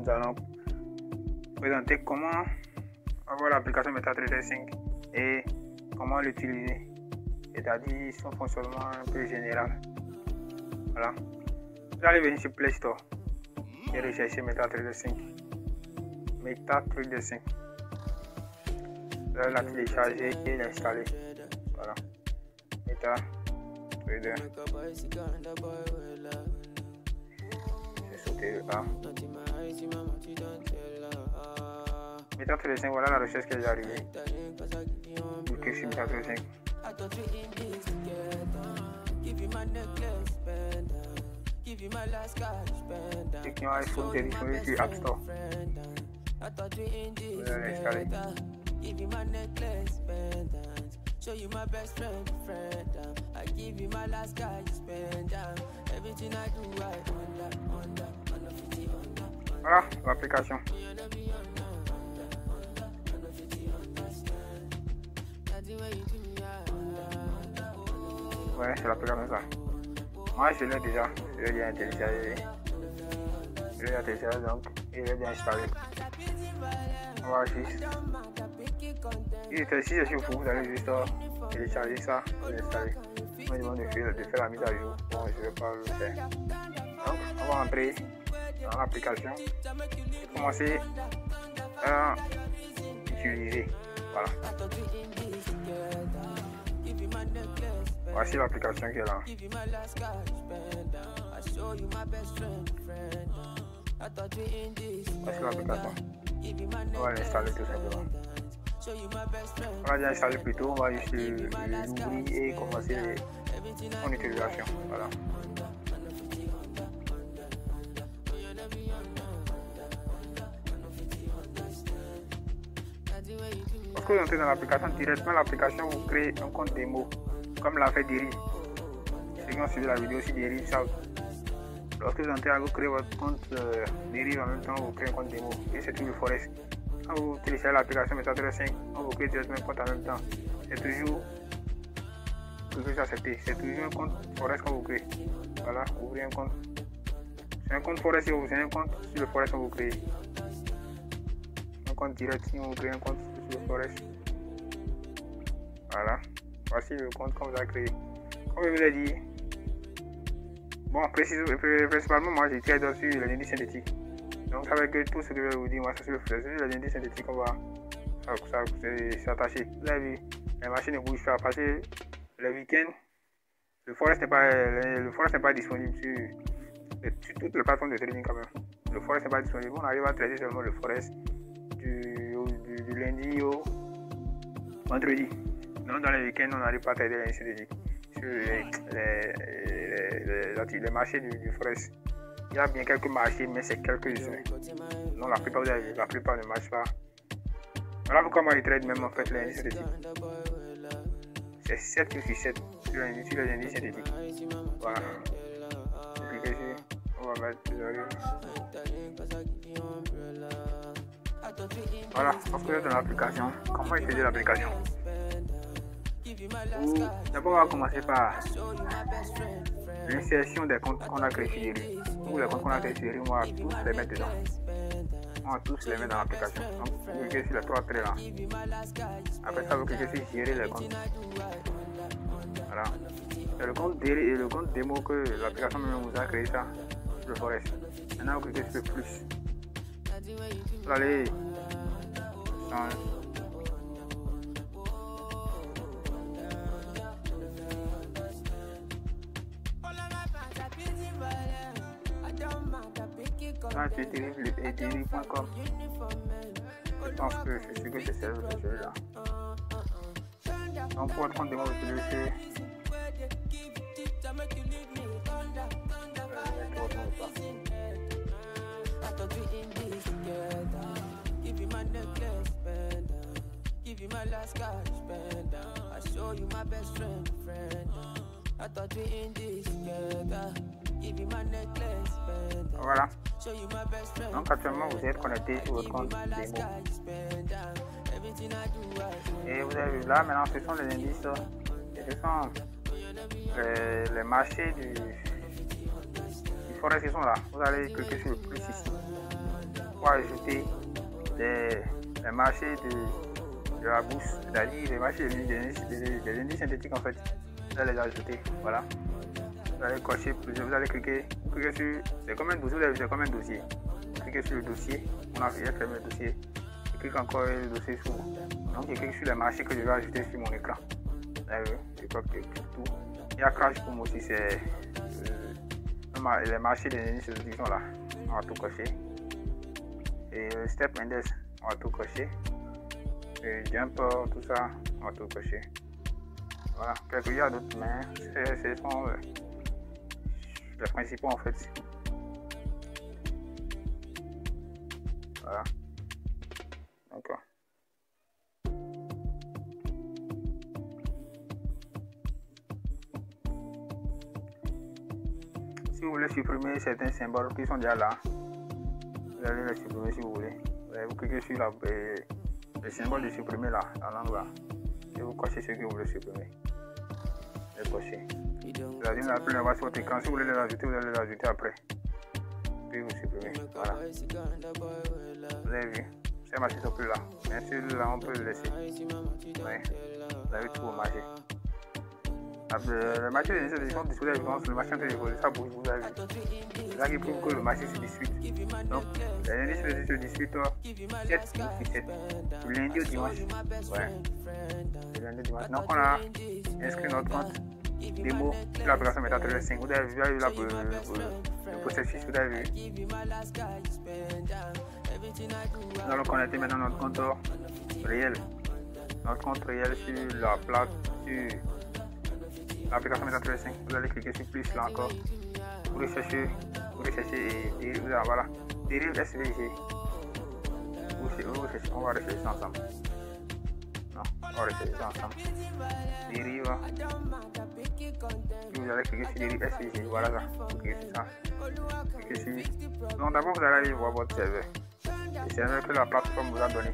nous allons présenter comment avoir l'application MetaTrader 5 et comment l'utiliser, c'est-à-dire son fonctionnement un peu général. Voilà. Vous allez venir sur Play Store et rechercher MetaTrader 5. MetaTrader 5. Vous allez la télécharger et l'installer. Voilà. MetaTrader. J'ai sauté là. MetaTrader 5, voilà la recherche qui est arrivée. Cliquez sur MetaTrader 5. Et qui ont iPhone, c'est disponible sur App Store. Vous allez l'installer. Show you my best friend, I give you my last guy, you spend down. Everything I do, I under. Voilà l'application. Ouais, c'est l'application ça. Moi je l'ai déjà téléchargé. Donc il est bien installé. On va juste. Il est ici sur vous, vous allez juste télécharger ça et l'installer. On me demande de faire la mise à jour. Bon, je ne vais pas le faire. Donc, on va entrer dans l'application et commencer à utiliser. Voilà. Voici l'application qui est là. Voici l'application. On va l'installer tout simplement. On va déjà installer plutôt, on va juste l'ouvrir et commencer son utilisation. Voilà. Lorsque vous entrez dans l'application, directement l'application vous crée un compte démo, comme l'a fait Deriv. Ceux qui ont suivi la vidéo aussi Deriv savent. Lorsque vous entrez, vous créez votre compte Deriv en même temps, vous créez un compte démo. Et c'est tout le Forex. Quand vous téléchargez l'application MetaTrader 5, on vous crée directement un compte en même temps. C'est toujours accepté. C'est toujours un compte Forex qu'on vous crée. Voilà, ouvrez un compte. C'est un compte Forex, c'est un compte sur le Forex qu'on vous crée. Un compte direct, si on vous crée un compte sur le Forex. Voilà, voici le compte qu'on vous a créé. Comme je vous ai dit, bon, principalement, moi j'ai tiré dessus les indices synthétiques. Donc, avec tout ce que je vais vous dire, moi, c'est sur les indices synthétiques qu'on va s'attacher. Vous avez vu, les machines ne bougent pas parce que le week-end, le Forex n'est pas disponible sur toutes les plateformes de trading quand même. Le Forex n'est pas disponible. On arrive à trader seulement le Forex du lundi au vendredi. Donc, dans les week-ends, on n'arrive pas à trader les indices synthétiques sur les marchés du Forex. Il y a bien quelques marchés, mais c'est quelques-uns. Non, la plupart ne marchent pas. Voilà pourquoi moi je trade même en fait les indices synthétiques. C'est 7 sur 7 sur les indices synthétiques. Voilà. Cliquez ici. On va mettre voilà, parce que vous êtes dans l'application. Comment utiliser l'application? D'abord, on va commencer par l'insertion des comptes qu'on a créés sur Deriv. Tous les comptes qu'on a créés sur Deriv, on va tous les mettre dedans. On va tous les mettre dans l'application. Donc, vous cliquez sur les trois traits là. Après ça, vous cliquez sur gérer les comptes. Voilà. C'est le compte Deriv et le compte démo que l'application même vous a créé ça. Le Forex. Maintenant, vous cliquez sur le plus. Vous allez c'est Deriv.com. Je pense que c'est ce que c'est celui-là. Donc pour votre compte démo, vous utilisez voilà. Donc actuellement vous êtes connecté sur votre compte démo. Et vous avez vu là maintenant ce sont les indices. Et ce sont les marchés du Forex qui sont là. Vous allez cliquer sur le plus ici. pour ajouter les marchés de la bourse, c'est-à-dire les marchés des indices synthétiques en fait. Vous allez les ajouter, voilà. Vous allez cocher plusieurs, vous allez cliquer sur, c'est comme un dossier, vous avez vu, c'est comme un dossier. Cliquez sur le dossier, on a fermé le dossier. Je clique encore le dossier sur, donc je clique sur les marchés que je vais ajouter sur mon écran. Vous avez vu, je crois que tout. Il y a Crash pour moi aussi, c'est les marchés des indices synthétiques sont là. On va tout cocher. Et le Step Index, on va tout cocher. Et Jumper, tout ça, on va tout cocher. Voilà, il y a d'autres, mais ce sont les principaux en fait. Voilà. D'accord. Si vous voulez supprimer certains symboles qui sont déjà là, vous allez les supprimer si vous voulez. Vous cliquez sur le symbole de supprimer là, dans l'angle là. Et vous cochez ce que vous voulez supprimer. Les cocher. Vous allez la plus sur votre écran. Si vous voulez les ajouter, vous allez les ajouter après. Puis vous supprimez. Voilà. Vous avez vu. Ces marchés sont plus là. Bien sûr, là, on peut le laisser. Ouais. Vous avez tout vos marchés. Le marché des indices sont disponibles le marché de ça bouge, vous avez vu. Là, il prouve que le marché se discute. Donc, les indices se discutent 7 ou 7. Du lundi au dimanche. Ouais. Du lundi au dimanche. Donc, on a inscrit notre compte démo sur l'application MetaTrader 5. Vous avez vu le processus, vous avez vu. Nous allons connecter maintenant notre compte réel. Notre compte réel sur la plaque, sur l'application MetaTrader 5. Vous allez cliquer sur plus là encore. Vous recherchez et voilà. Dérive SVG. On va rechercher ça ensemble. Non, on va rechercher ça ensemble. Dérive. Vous allez cliquer sur dérive SVG. Voilà ça. Vous cliquez sur ça. Cliquez sur. Donc d'abord vous allez aller voir votre serveur. Le serveur que la plateforme vous a donné.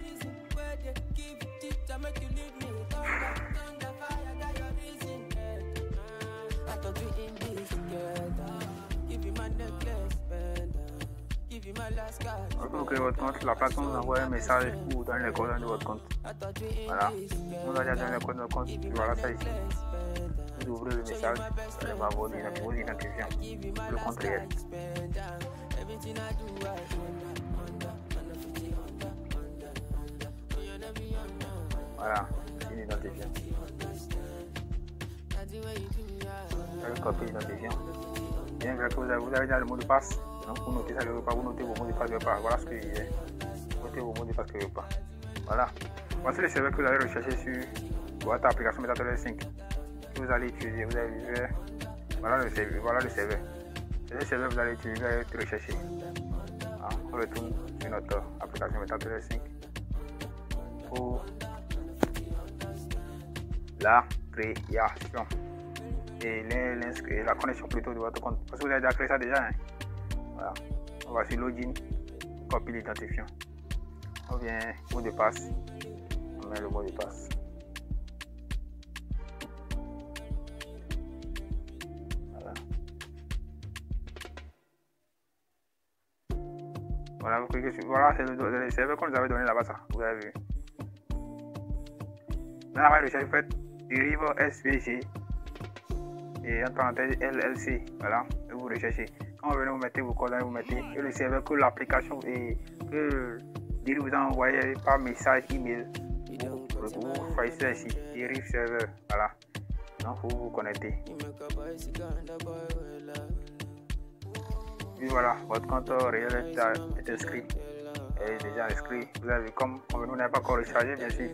Quand vous créez votre compte, la plateforme vous envoie un message pour vous donner les coordonnées de votre compte. Voilà. Vous allez donner les coordonnées de votre compte. Voilà ça ici. Vous ouvrez le message. Vous allez voir vos identifiants. Le compte réel. Voilà. C'est l'identifiant. Vous allez copier l'identifiant. Bien que vous avez déjà le mot de passe. Donc vous notez ça quelque part, vous notez vos mots de passe quelque part. Voilà ce que je disais. Notez vos mots de passe quelque part. Voilà. Voici le serveur que vous allez rechercher sur votre application MetaTrader 5. Que vous allez utiliser. Vous allez utiliser. Voilà le serveur. Voilà le serveur. C'est le serveur que vous allez utiliser, vous allez rechercher. On retourne sur notre application MetaTrader 5 pour la création et la connexion plutôt de votre compte. Parce que vous avez déjà créé ça déjà. Hein. Voilà. On va sur login, copie l'identifiant. On vient mot de passe. On met le mot de passe. Voilà. Voilà, vous cliquez sur. Voilà, c'est le serveur qu'on nous avait donné là-bas, ça. Vous avez vu. Dans la recherche, vous faites dérive SVG et en parenthèse LLC. Voilà, et vous recherchez. Quand vous venez, vous mettez vos coordonnées, vous mettez et le serveur que l'application et que Dérive vous a envoyé par message email. Vous choisissez ici, Dérive serveur. Voilà. Donc vous vous connectez. Et voilà, votre compte réel est inscrit. Est déjà inscrit. Vous avez vu, comme vous n'avez pas encore rechargé, bien sûr,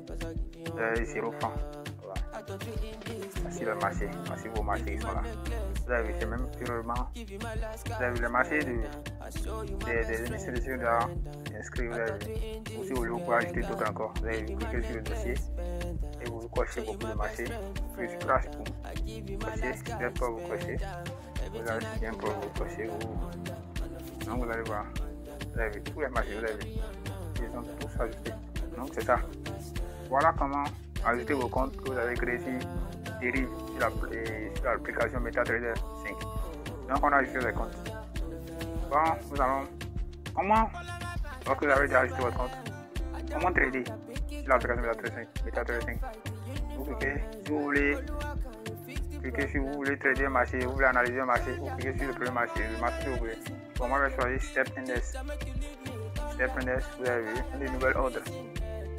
0 francs. Voilà. Voici le marché. Voici vos marchés qui sont là. Vous avez vu, c'est même purement. Vous avez vu le marché des institutions inscrits. Vous avez vu. Aussi, vous pouvez ajouter d'autres encore. Vous avez vu, cliquez sur le dossier et vous cochez beaucoup de marchés. Plus Crash pour cocher, Step pour vous cocher. Vous avez bien pour vous cocher. Donc vous allez voir. Vous avez vu tous les marchés, vous avez vu. Ils ont tous ajoutés. Donc c'est ça. Voilà comment ajouter vos comptes que vous avez créés sur Dérive sur l'application MetaTrader 5. Donc on a ajouté les comptes. Bon, nous allons. Comment Lorsque vous avez déjà ajusté votre compte, comment trader sur l'application MetaTrader 5. Vous cliquez, si vous voulez cliquez sur vous voulez trader un marché, vous voulez analyser un marché, vous cliquez sur le premier marché, le marché que vous voulez. Pour moi, je vais choisir Step Index. Step Index, vous avez vu, des nouvelles ordres.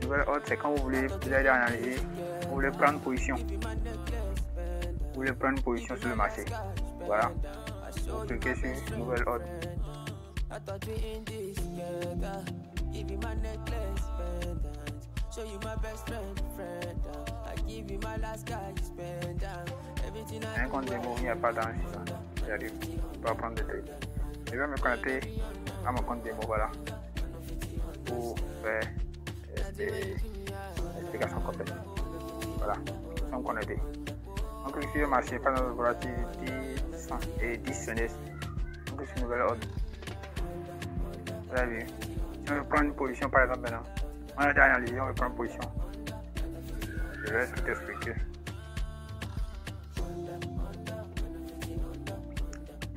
Nouvelle ordre, c'est quand vous voulez, vous allez analyser, vous voulez prendre position. Vous voulez prendre position sur le marché. Voilà. Vous cliquez sur nouvelle ordre. Un compte démo, il n'y a pas dans j'arrive pas à prendre de trade. Je vais me connecter à mon compte démo, voilà, pour faire l'explication complète. Voilà, nous sommes connectés. On clique sur le marché, par exemple, volatilité 100 et 10 CNS. On clique sur nouvelle ordre. Vous avez vu, si on veut prendre une position, par exemple, maintenant, on a déjà analysé, on veut prendre une position. Je vais tout expliquer.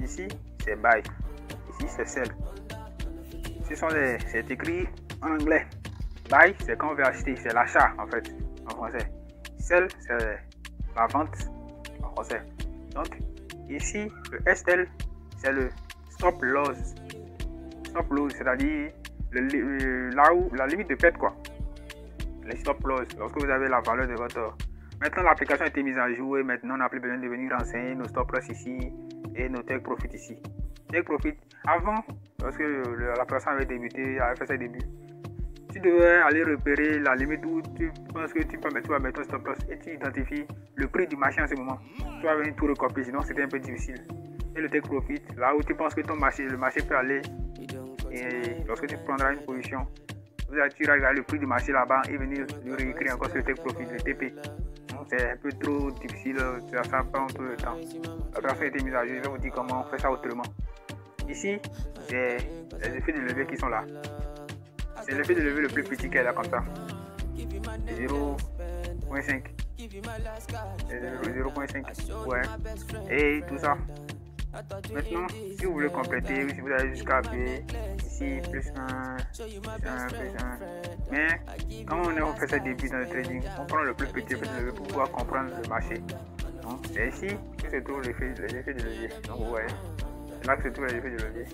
Ici, c'est buy. Ici, c'est sell. C'est écrit en anglais. Buy, c'est quand on veut acheter, c'est l'achat en fait, en français. Sell, c'est la vente en français. Donc, ici, le SL, c'est le stop loss. Stop loss, c'est-à-dire là où la limite de perte, quoi. Les stop loss, lorsque vous avez la valeur de votre... Maintenant, l'application a été mise à jour et maintenant, on n'a plus besoin de venir renseigner nos stop loss ici et nos take profit ici. Take profit, avant, lorsque l'application avait débuté, avait fait ses débuts, tu devais aller repérer la limite où tu penses que tu vas mettre ton stop loss et tu identifies le prix du marché en ce moment. Tu vas venir tout recopier, sinon c'était un peu difficile. Et le take profit, là où tu penses que le marché peut aller, et lorsque tu prendras une position, tu vas regarder le prix du marché là-bas et venir le réécrire encore sur le take profit, le TP. C'est un peu trop difficile, ça prend tout le temps. La personne a été mise à jour, je vais vous dire comment on fait ça autrement. Ici, c'est les effets de levier qui sont là. C'est l'effet de levier le plus petit qui est là comme ça. 0.5. 0.5. Ouais. Et tout ça. Maintenant, si vous voulez compléter, si vous allez jusqu'à appuyer ici, plus 1, plus 1, plus 1. Mais quand on fait ça début dans le trading, on prend le plus petit effet de levier pour pouvoir comprendre le marché. Donc, c'est ici que se trouvent les effets de levier. Donc, vous voyez, c'est là que se trouvent les effets de levier.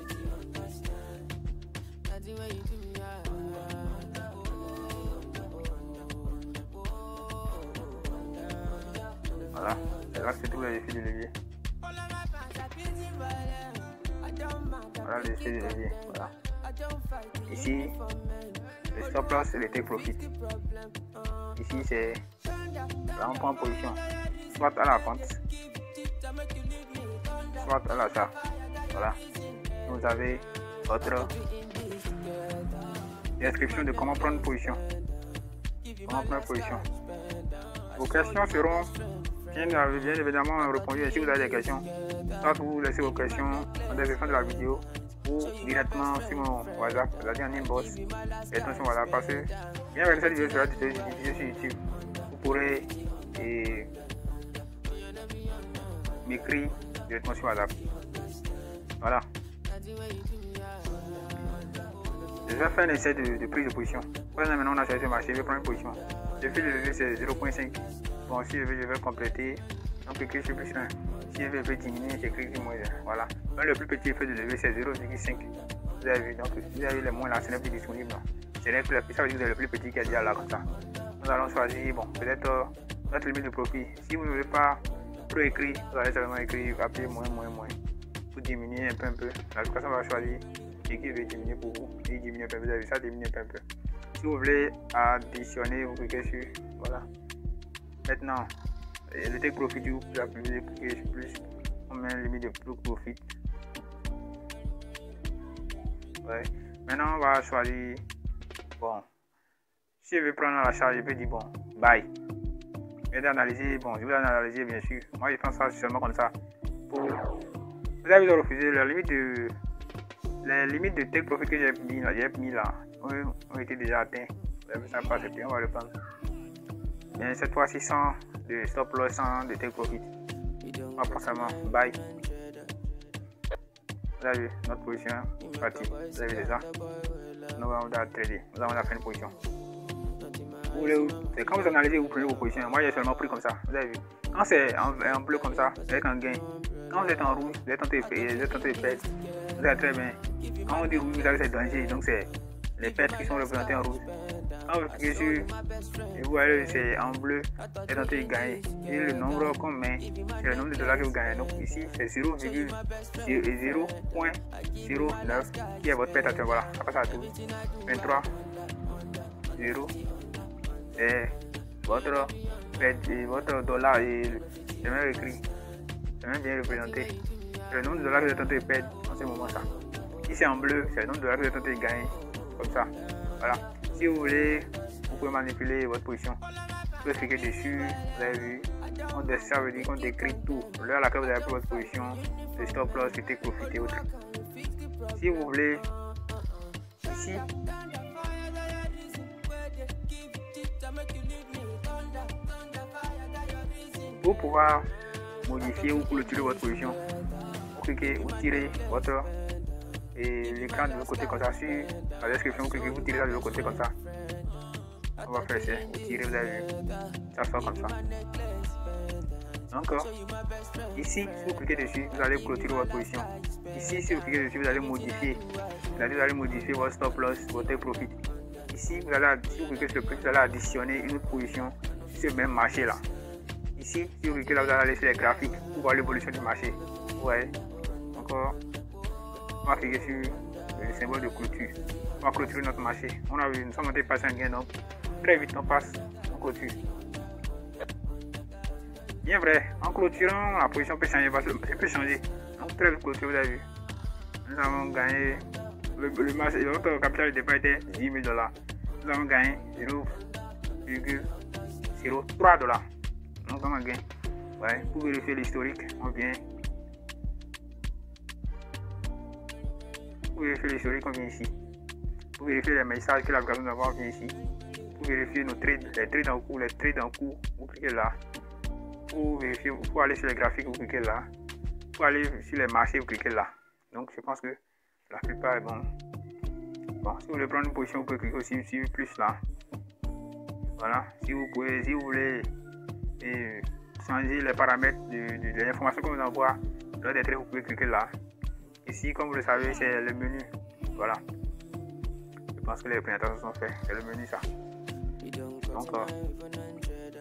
Voilà, c'est là que se trouvent les effets de levier. Voilà les effets de levier. Voilà. Ici, le stop loss et le take profit. Ici, c'est là on prend position, soit à la vente, soit à l'achat. Voilà. Vous avez votre description de comment prendre position. Comment prendre position. Vos questions seront bien évidemment répondues. Si vous avez des questions, soit vous laissez vos questions en description de la vidéo ou directement sur mon WhatsApp, c'est-à-dire en inbox. Directement sur WhatsApp parce que bien avec cette vidéo sera diffusée sur YouTube. Vous pourrez m'écrire directement sur WhatsApp. Voilà. Je vais faire un essai de prise de position. Maintenant, on a choisi ce marché, je vais prendre une position. Le fil de levier c'est 0.5. Bon, si je vais compléter, donc cliquez sur plus 1. Si je veux diminuer, j'écris sur moins 1. Voilà. Donc, le plus petit effet de levier c'est 0,5. Vous avez vu, donc si vous avez le moins là, ce n'est plus disponible. C'est le plus, ça veut dire que vous avez le plus petit qui est déjà là comme ça. Nous allons choisir, bon, peut-être notre limite de profit. Si vous ne voulez pas trop écrire, vous allez seulement écrire, appuyer moins. Pour diminuer un peu. L'application va choisir et qui veut diminuer pour vous. Et diminuer un peu, vous avez vu ça, diminuer un peu. Si vous voulez additionner, vous cliquez sur, voilà. Maintenant, le take profit, vous cliquez sur plus, on met une limite de plus profit. Ouais. Maintenant, on va choisir, bon, si je veux prendre la charge, je peux dire, bon, buy. Je vais analyser, bon, je vais analyser bien sûr. Moi, je pense ça seulement comme ça. Pour... Vous avez refusé les limites de take profit que j'ai mis là, ont été déjà atteints. Ça passe, et puis on va le prendre. Mais cette fois-ci, sans de stop loss, sans de take profit. On va prendre seulement buy. Vous avez vu notre position partie. Vous avez vu ça. nous allons trader, nous allons faire une position. Quand vous analysez, vous prenez vos positions. Moi, j'ai seulement pris comme ça. Vous avez vu. Quand c'est en bleu comme ça, vous êtes en gain. Quand vous êtes en rouge, vous êtes en train de perdre. Vous êtes très bien. Quand on dit rouge, vous avez ces dangers. Donc, c'est les pertes qui sont représentées en rouge. Quand vous cliquez sur, et vous voyez, c'est en bleu, vous êtes en train de gagner. Et le nombre qu'on met, c'est le nombre de dollars que vous gagnez. Donc, ici, c'est 0,09 qui est votre perte actuelle. Voilà, après ça, tout. 23, 0. Et votre dollar est même écrit, c'est même bien représenté. Le nombre de dollars que vous êtes en train de perdre en ce moment-là. Si c'est en bleu, c'est le nombre de dollars que vous êtes en train de gagner. Comme ça. Voilà. Si vous voulez, vous pouvez manipuler votre position. Vous pouvez cliquer dessus, vous avez vu. Ça veut dire qu'on décrit tout. L'heure à laquelle vous avez pris votre position, le stop loss, le take profit et autres. Si vous voulez, ici, pour pouvoir modifier ou clôturer votre position, vous cliquez, vous tirez votre l'écran de l'autre côté comme ça. Sur la description, vous cliquez, vous tirez ça de l'autre côté comme ça. On va faire ça, vous tirez, vous avez vu, ça sort comme ça. Encore, ici, si vous cliquez dessus, vous allez clôturer votre position. Ici, si vous cliquez dessus, vous allez modifier, c'est-à-dire vous allez modifier votre stop loss, votre take profit. Ici, si vous cliquez sur le prix, vous allez additionner une autre position sur ce même marché là. Ici, si vous cliquez là, vous allez aller sur les graphiques pour voir l'évolution du marché. Ouais. Encore, on va cliquer sur le symbole de clôture. On va clôturer notre marché. On a vu, nous sommes en train de passer un gain, donc très vite on passe en clôture. Bien vrai, en clôturant, la position peut changer, peut changer. Donc très vite clôture, vous avez vu. Nous avons gagné, le marché, notre capital de départ était 10 000 $. Nous avons gagné 0,03 $. Donc on a gagné. Ouais, pour vérifier l'historique, on vient. Pour vérifier l'historique, on vient ici. Pour vérifier les messages que l'application nous avons, on vient ici. Pour vérifier nos trades, les trades en cours, vous cliquez là. Pour vérifier, pour aller sur les graphiques, vous cliquez là. Pour aller sur les marchés, vous cliquez là. Donc je pense que la plupart est bon. Bon, si vous voulez prendre une position, vous pouvez cliquer aussi sur plus là. Voilà. Si vous voulez changer les paramètres de l'information que vous envoie lors des trades, vous pouvez cliquer là. Ici, comme vous le savez, c'est le menu. Voilà. Je pense que les présentations sont faites. C'est le menu ça. Donc,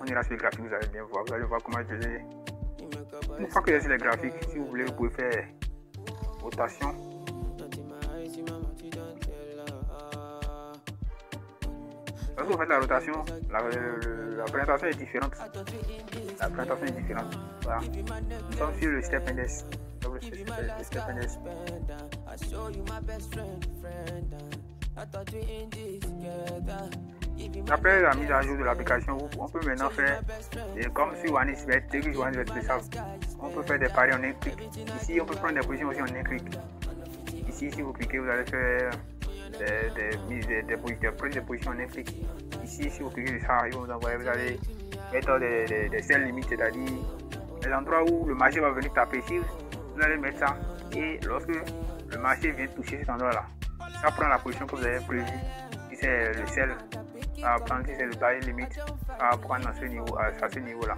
on ira sur les graphiques, vous allez bien voir. Vous allez voir comment utiliser. Une fois que vous êtes sur les graphiques, si vous voulez, vous pouvez faire rotation. Lorsque vous faites la rotation, la présentation est différente. La présentation est différente. Voilà. Nous sommes sur le step index. Le step index. Après la mise à jour de l'application, on peut maintenant faire, comme sur OneXBet, dès que OneXBet le savent, on peut faire des paris en un clic. Ici, on peut prendre des positions aussi en un clic. Ici, si vous cliquez, vous allez faire des positions en un clic. Ici, si vous cliquez sur ça, ils vont vous envoyer, vous allez mettre des sell limites, c'est-à-dire les endroits où le marché va venir taper. Si vous allez mettre ça, et lorsque le marché vient toucher cet endroit-là, ça prend la position que vous avez prévue. Si c'est le sell, ça va prendre, si c'est le buy limite, ça va prendre à ce niveau-là.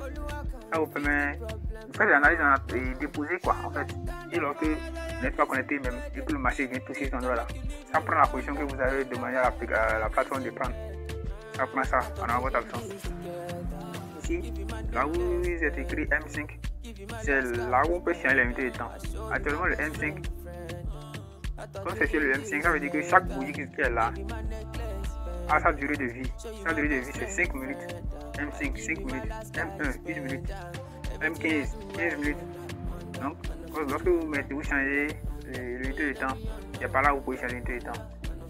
Ça vous permet de faire l'analyse et déposer quoi en fait. Et lorsque vous n'êtes pas connecté même et que le marché vient toucher cet endroit-là, ça prend la position que vous avez demandé à la plateforme de prendre. Ça prend ça pendant votre absence. Ici, là où il est écrit M5, c'est là où on peut changer l'unité de temps. Actuellement, le M5, comme c'est sur le M5, ça veut dire que chaque bougie qui est là a sa durée de vie. Sa durée de vie, c'est 5 minutes. M5, 5 minutes. M1, 1 minute. M15, 15 minutes. Donc, lorsque vous changez l'unité de temps, il n'y a pas là où vous pouvez changer l'unité de temps.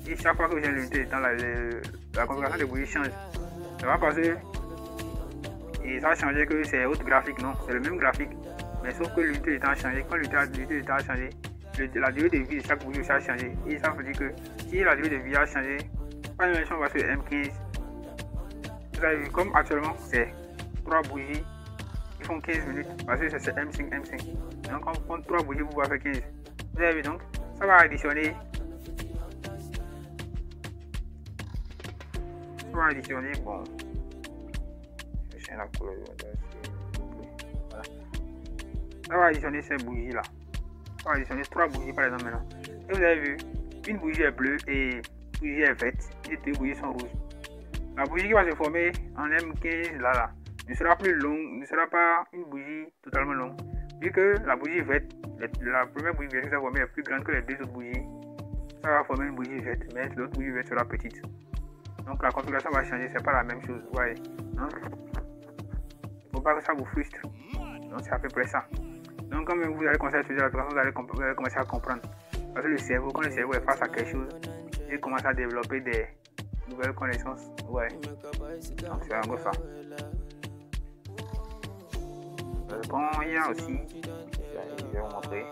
Et chaque fois que vous changez l'unité de temps, la configuration des bougies change. Ça va passer. Et ça va changer que c'est autre graphique, non, c'est le même graphique. Mais sauf que l'unité de temps a changé. Quand l'unité de temps a changé, la durée de vie de chaque bougie a changé. Et ça veut dire que si la durée de vie a changé, quand on va sur M15, vous avez vu comme actuellement c'est 3 bougies qui font 15 minutes parce que c'est M5. Donc quand on prend 3 bougies, vous pouvez faire 15. Vous avez vu donc, ça va additionner on va additionner, bon, je change la couleur, voilà. Ça va additionner ces bougies là. On va additionner 3 bougies par exemple maintenant. Et vous avez vu, une bougie est bleue et une bougie est verte et 2 bougies sont rouges. La bougie qui va se former en M15 là ne sera plus longue, ne sera pas une bougie totalement longue. Vu que la bougie verte, la première bougie verte qui va former est plus grande que les 2 autres bougies, ça va former une bougie verte, mais l'autre bougie verte sera petite. Donc la configuration va changer, c'est pas la même chose. Ouais. Donc, il ne faut pas que ça vous frustre. Donc c'est à peu près ça. Donc quand vous allez commencer à utiliser l'application, vous allez commencer à comprendre. Parce que le cerveau, quand le cerveau est face à quelque chose, il commence à développer des nouvelles connaissances. Ouais. Donc c'est un peu ça. Bon, il y a aussi, je vais vous montrer.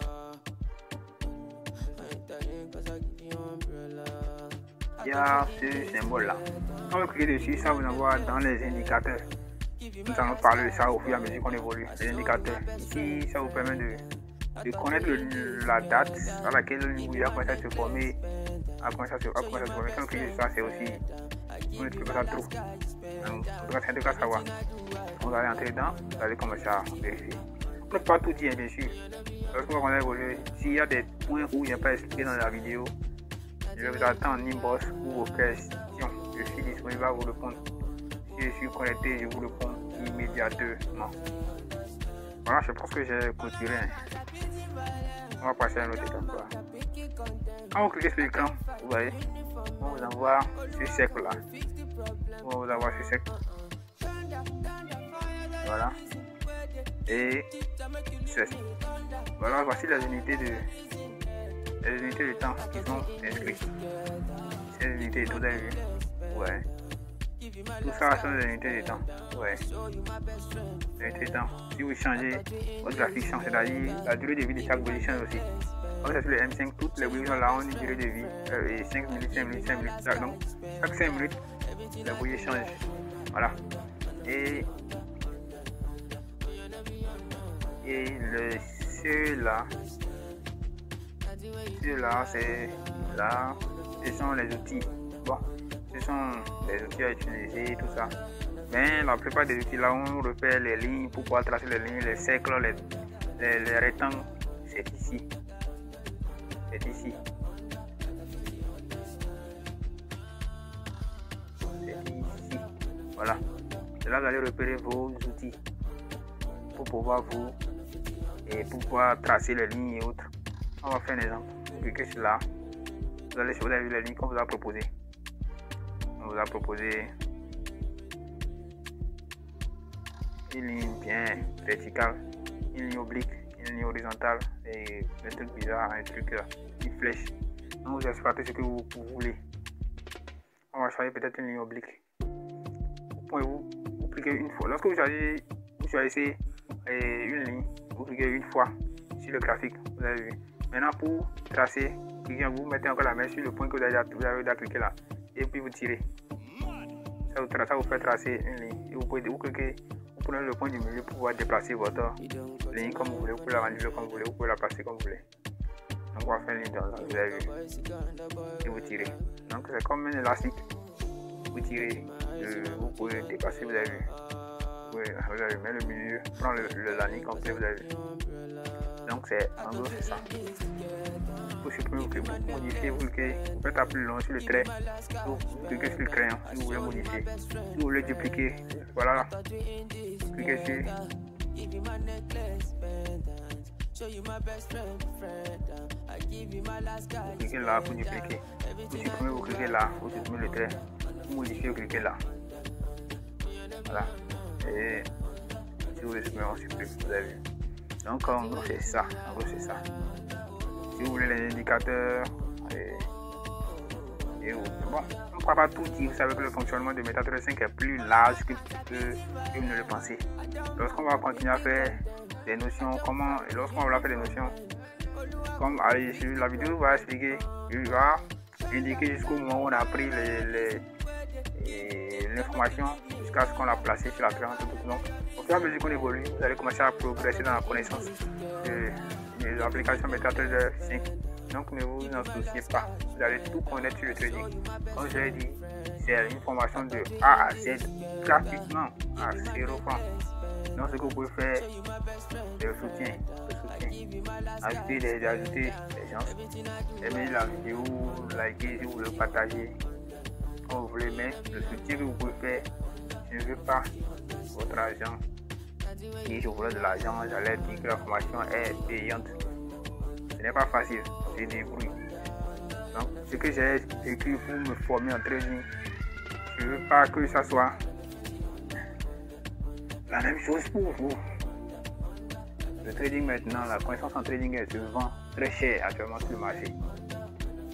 Il y a ce symbole là. Quand vous cliquez dessus, ça vous envoie dans les indicateurs. Nous allons parler de ça au fur et à mesure qu'on évolue. Les indicateurs. Ici, ça vous permet de connaître la date à laquelle le bougie a commencé à se former. Quand vous cliquez sur ça, c'est aussi. Vous ne cliquez pas trop. Donc, c'est un truc à savoir. Vous allez entrer dedans, vous allez commencer à vérifier. On ne peut pas tout dire, bien sûr. Lorsqu'on va évoluer, s'il y a des points où il n'y a pas expliqué dans la vidéo, je vais vous attendre en inbox ou vos questions. Je suis disponible à vous répondre. Si je suis connecté, je vous réponds immédiatement. Voilà, je pense que j'ai clôturé. On va passer à un autre étape. Quand vous cliquez sur l'écran, vous voyez, on vous envoie ce cercle là. On va vous envoie ce cercle. Voilà. Et ceci. Voilà, voici les unités de temps qui sont inscrites. Ces unités, tout avez vu. Ouais. Tout ça sont des unités de temps. Ouais. Les unités de temps. Si vous changez votre graphique change, c'est-à-dire la durée de vie de chaque bougie change aussi. Comme c'est sur le M5, toutes les bougies sont là, ont une durée de vie. 5 minutes, 5 minutes, 5 minutes. Donc, chaque 5 minutes, la bougie change. Voilà. Et ceux-là, c'est là, ce sont les outils. Bon, ce sont les outils à utiliser, tout ça. Mais la plupart des outils là, on repère les lignes pour pouvoir tracer les lignes, les cercles, les rectangles. C'est ici. C'est ici. C'est ici. Voilà. Et là, vous allez repérer vos outils pour pouvoir tracer les lignes et autres. On va faire un exemple. Vous cliquez sur là. Vous allez sur les lignes qu'on vous a proposé. On vous a proposé une ligne bien verticale, une ligne oblique, une ligne horizontale et un truc bizarre, une flèche. Donc vous exploitez ce que vous voulez. On va choisir peut-être une ligne oblique. Vous cliquez une fois. Lorsque vous choisissez une ligne, vous cliquez une fois sur le graphique. Vous avez vu. Maintenant pour tracer, vous mettez encore la main sur le point que vous avez déjà cliqué là. Et puis vous tirez. Ça vous fait tracer une ligne. Et vous prenez le point du milieu pour pouvoir déplacer votre ligne comme vous voulez. Vous pouvez la manipuler comme vous voulez. Vous pouvez la placer comme vous voulez. Donc on va faire une ligne dans ça, vous avez vu. Et vous tirez. Donc c'est comme un élastique. Vous tirez. Vous pouvez dépasser, vous avez vu. Vous avez mis le milieu, prend la ligne complète, vous avez vu. Donc c'est en gros c'est ça. Pour supprimer, vous modifiez, vous faites un plus long sur le trait, vous cliquez sur le crayon si vous voulez modifier. Si vous voulez dupliquer, voilà là. Cliquez sur. Vous cliquez là pour dupliquer. Vous supprimez, vous cliquez là, vous supprimez le trait. Vous modifiez, vous cliquez là. Voilà. Et si vous supprimez, on supprime, vous avez vu. Donc en gros c'est ça. Si vous voulez les indicateurs et bon, on ne croit pas tout dire. Vous savez que le fonctionnement de MetaTrader 5 est plus large que vous ne le pensez. Lorsqu'on va continuer à faire des notions, lorsqu'on va faire des notions, comme la vidéo va expliquer, il va indiquer jusqu'au moment où on a pris l'information jusqu'à ce qu'on l'a placé sur la créance. Donc, au fur et à mesure qu'on évolue, vous allez commencer à progresser dans la connaissance de l'application MetaTrader 5. Donc ne vous en souciez pas, vous allez tout connaître sur le trading. Comme je l'ai dit, c'est une formation de A à Z, gratuitement, à 0 francs. Donc ce que vous pouvez faire, c'est le soutien. Ajouter les gens, aimer la vidéo, liker si vous voulez partager, comme vous voulez, mais le soutien que vous pouvez faire, je ne veux pas votre argent. Si je voulais de l'argent, j'allais dire que la formation est payante. Ce n'est pas facile, c'est des bruits. Donc, ce que j'ai écrit pour me former en trading, je ne veux pas que ça soit la même chose pour vous. Le trading maintenant, la connaissance en trading, elle se vend très cher actuellement sur le marché.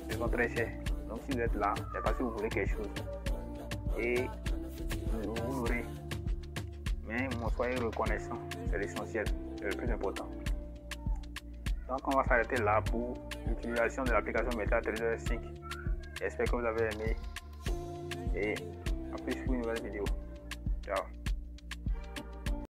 Elle se vend très cher. Donc, si vous êtes là, c'est parce que vous voulez quelque chose. Et vous l'aurez. Mais soyez reconnaissant, c'est l'essentiel, c'est le plus important. Donc on va s'arrêter là pour l'utilisation de l'application MetaTrader 5. J'espère que vous avez aimé et à plus pour une nouvelle vidéo. Ciao.